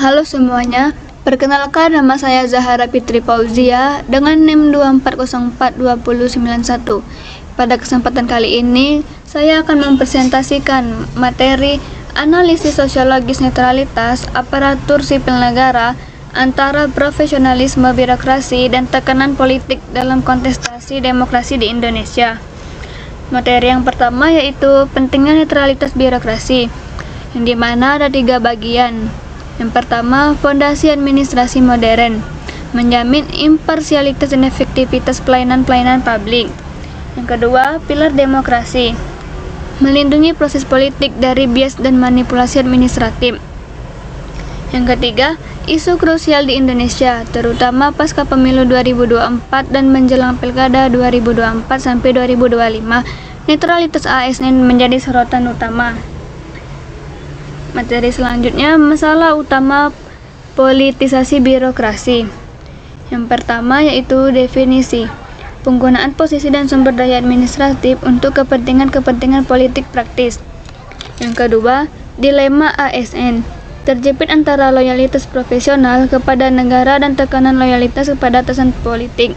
Halo semuanya, perkenalkan nama saya Zahara Fitri Fauzia dengan NIM 24042091. Pada kesempatan kali ini, saya akan mempresentasikan materi analisis sosiologis netralitas aparatur sipil negara antara profesionalisme birokrasi dan tekanan politik dalam kontestasi demokrasi di Indonesia. Materi yang pertama yaitu pentingnya netralitas birokrasi, yang dimana ada 3 bagian. Yang pertama, fondasi administrasi modern, menjamin imparsialitas dan efektivitas pelayanan-pelayanan publik. Yang kedua, pilar demokrasi, melindungi proses politik dari bias dan manipulasi administratif. Yang ketiga, isu krusial di Indonesia, terutama pasca pemilu 2024 dan menjelang pilkada 2024 sampai 2025, netralitas ASN menjadi sorotan utama. Materi selanjutnya, masalah utama politisasi birokrasi. Yang pertama yaitu definisi, penggunaan posisi dan sumber daya administratif untuk kepentingan politik praktis. Yang kedua, dilema ASN, terjepit antara loyalitas profesional kepada negara dan tekanan loyalitas kepada atasan politik.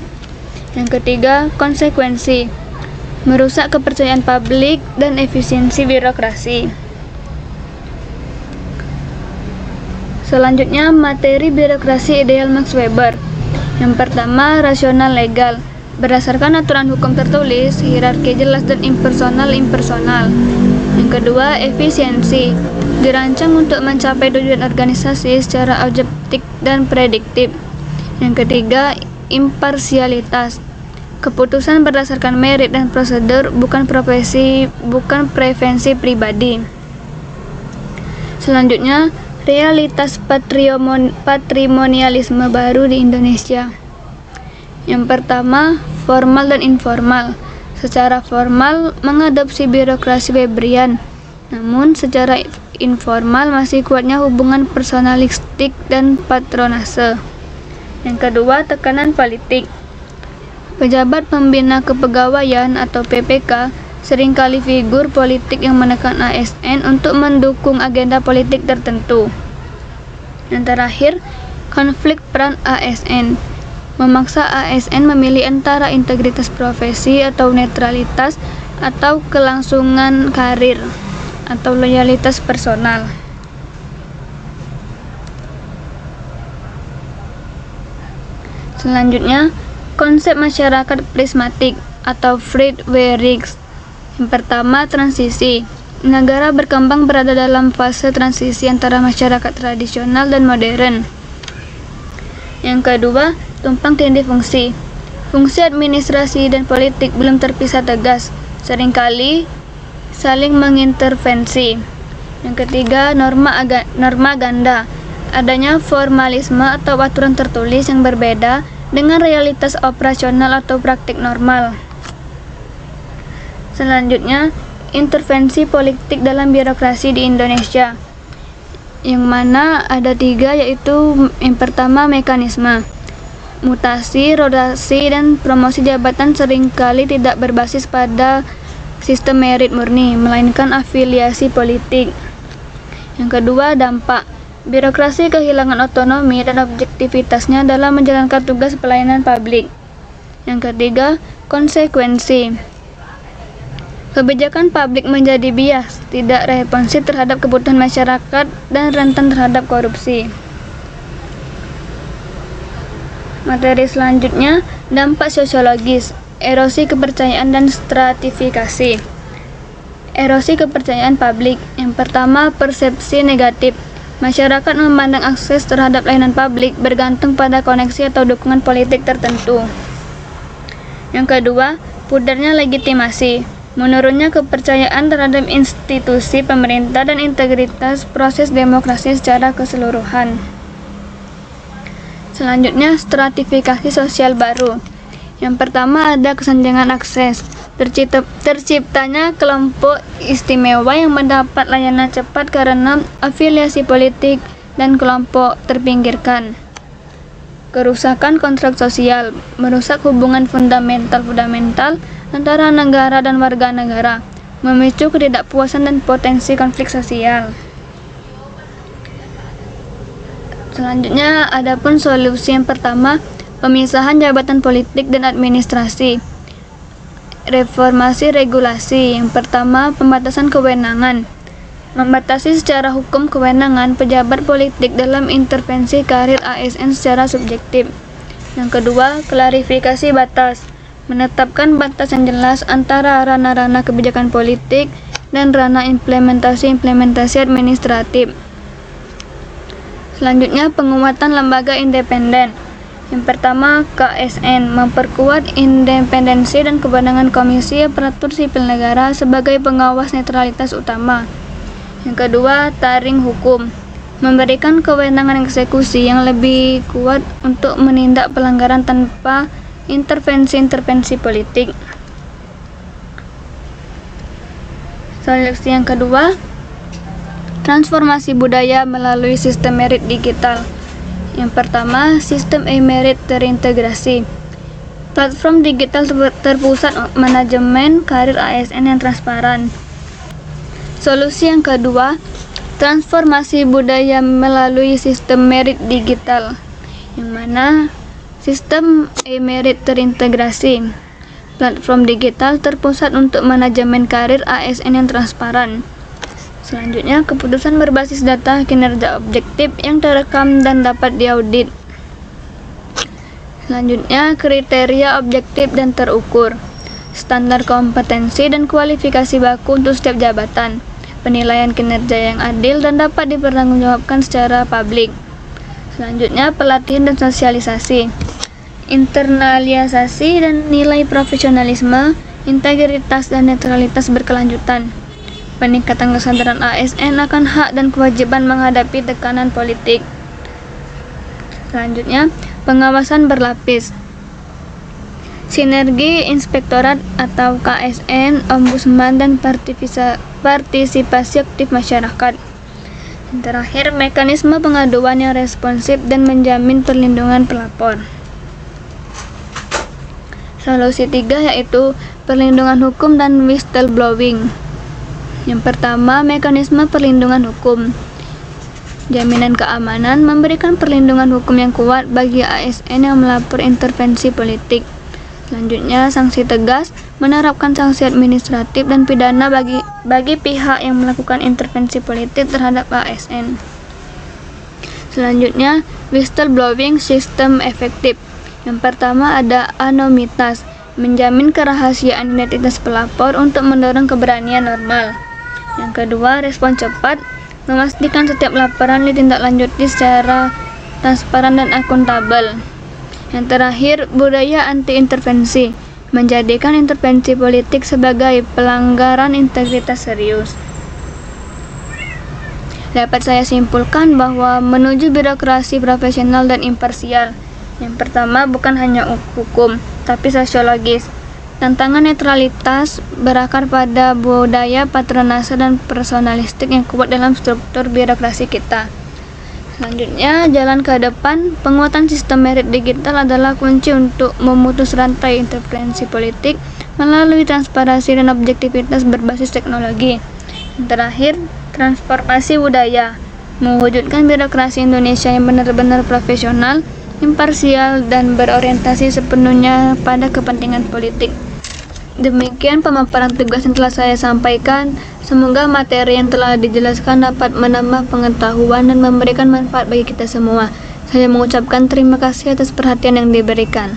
Yang ketiga, konsekuensi, merusak kepercayaan publik dan efisiensi birokrasi. Selanjutnya, materi birokrasi ideal Max Weber. Yang pertama, rasional legal, berdasarkan aturan hukum tertulis, hierarki jelas dan impersonal. Yang kedua, efisiensi, dirancang untuk mencapai tujuan organisasi secara objektif dan prediktif. Yang ketiga, imparsialitas, keputusan berdasarkan merit dan prosedur, bukan preferensi pribadi. Selanjutnya, realitas patrimonialisme baru di Indonesia. Yang pertama, formal dan informal. Secara formal mengadopsi birokrasi Webrian, namun secara informal masih kuatnya hubungan personalistik dan patronase. Yang kedua, tekanan politik. Pejabat pembina kepegawaian atau PPK seringkali figur politik yang menekan ASN untuk mendukung agenda politik tertentu. Yang terakhir, konflik peran ASN, memaksa ASN memilih antara integritas profesi atau netralitas atau kelangsungan karir atau loyalitas personal. Selanjutnya, konsep masyarakat prismatik atau Friedrich. Yang pertama, transisi. Negara berkembang berada dalam fase transisi antara masyarakat tradisional dan modern. Yang kedua, tumpang tindih fungsi. Fungsi administrasi dan politik belum terpisah tegas, seringkali saling mengintervensi. Yang ketiga, norma ganda. Adanya formalisme atau aturan tertulis yang berbeda dengan realitas operasional atau praktik normal. Selanjutnya, intervensi politik dalam birokrasi di Indonesia, yang mana ada 3, yaitu yang pertama, mekanisme. Mutasi, rotasi, dan promosi jabatan seringkali tidak berbasis pada sistem merit murni, melainkan afiliasi politik. Yang kedua, dampak. Birokrasi kehilangan otonomi dan objektivitasnya dalam menjalankan tugas pelayanan publik. Yang ketiga, konsekuensi. Kebijakan publik menjadi bias, tidak responsif terhadap kebutuhan masyarakat dan rentan terhadap korupsi. Materi selanjutnya, dampak sosiologis, erosi kepercayaan dan stratifikasi. Erosi kepercayaan publik. Yang pertama, persepsi negatif. Masyarakat memandang akses terhadap layanan publik bergantung pada koneksi atau dukungan politik tertentu. Yang kedua, pudarnya legitimasi. Menurunnya kepercayaan terhadap institusi pemerintah dan integritas proses demokrasi secara keseluruhan. Selanjutnya, stratifikasi sosial baru. Yang pertama, ada kesenjangan akses. Terciptanya kelompok istimewa yang mendapat layanan cepat karena afiliasi politik dan kelompok terpinggirkan. Kerusakan kontrak sosial, merusak hubungan fundamental antara negara dan warga negara, memicu ketidakpuasan dan potensi konflik sosial. Selanjutnya, adapun solusi yang pertama, pemisahan jabatan politik dan administrasi. Reformasi regulasi. Yang pertama, pembatasan kewenangan. Membatasi secara hukum kewenangan pejabat politik dalam intervensi karir ASN secara subjektif. Yang kedua, klarifikasi batas. Menetapkan batas yang jelas antara ranah-ranah kebijakan politik dan ranah implementasi administratif. Selanjutnya, penguatan lembaga independen. Yang pertama, KSN, memperkuat independensi dan kewenangan Komisi Aparatur Sipil Negara sebagai pengawas netralitas utama. Yang kedua, taring hukum, memberikan kewenangan eksekusi yang lebih kuat untuk menindak pelanggaran tanpa intervensi politik. Solusi yang kedua, transformasi budaya melalui sistem merit digital. Yang pertama, sistem e-merit terintegrasi. Platform digital terpusat manajemen karir ASN yang transparan. Solusi yang kedua, transformasi budaya melalui sistem merit digital, yang mana sistem e-merit terintegrasi. Platform digital terpusat untuk manajemen karir ASN yang transparan. Selanjutnya, keputusan berbasis data kinerja objektif yang terekam dan dapat diaudit. Selanjutnya, kriteria objektif dan terukur. Standar kompetensi dan kualifikasi baku untuk setiap jabatan. Penilaian kinerja yang adil dan dapat dipertanggungjawabkan secara publik. Selanjutnya, pelatihan dan sosialisasi. Internalisasi dan nilai profesionalisme, integritas dan netralitas berkelanjutan. Peningkatan kesadaran ASN akan hak dan kewajiban menghadapi tekanan politik. Selanjutnya, pengawasan berlapis. Sinergi inspektorat atau KSN, ombudsman, dan partisipasi aktif masyarakat. Yang terakhir, mekanisme pengaduan yang responsif dan menjamin perlindungan pelapor. Solusi 3 yaitu perlindungan hukum dan whistleblowing. Yang pertama, mekanisme perlindungan hukum. Jaminan keamanan, memberikan perlindungan hukum yang kuat bagi ASN yang melapor intervensi politik. Selanjutnya, sanksi tegas, menerapkan sanksi administratif dan pidana bagi pihak yang melakukan intervensi politik terhadap ASN. Selanjutnya, whistleblowing sistem efektif. Yang pertama ada anonimitas, menjamin kerahasiaan identitas pelapor untuk mendorong keberanian normal. Yang kedua, respon cepat, memastikan setiap laporan ditindaklanjuti secara transparan dan akuntabel. Yang terakhir, budaya anti-intervensi, menjadikan intervensi politik sebagai pelanggaran integritas serius. Dapat saya simpulkan bahwa menuju birokrasi profesional dan imparsial, yang pertama bukan hanya hukum, tapi sosiologis. Tantangan netralitas berakar pada budaya patronase dan personalistik yang kuat dalam struktur birokrasi kita. Selanjutnya, jalan ke depan, penguatan sistem merit digital adalah kunci untuk memutus rantai intervensi politik melalui transparansi dan objektivitas berbasis teknologi. Yang terakhir, transformasi budaya, mewujudkan birokrasi Indonesia yang benar-benar profesional, imparsial, dan berorientasi sepenuhnya pada kepentingan politik. Demikian pemaparan tugas yang telah saya sampaikan. Semoga materi yang telah dijelaskan dapat menambah pengetahuan dan memberikan manfaat bagi kita semua. Saya mengucapkan terima kasih atas perhatian yang diberikan.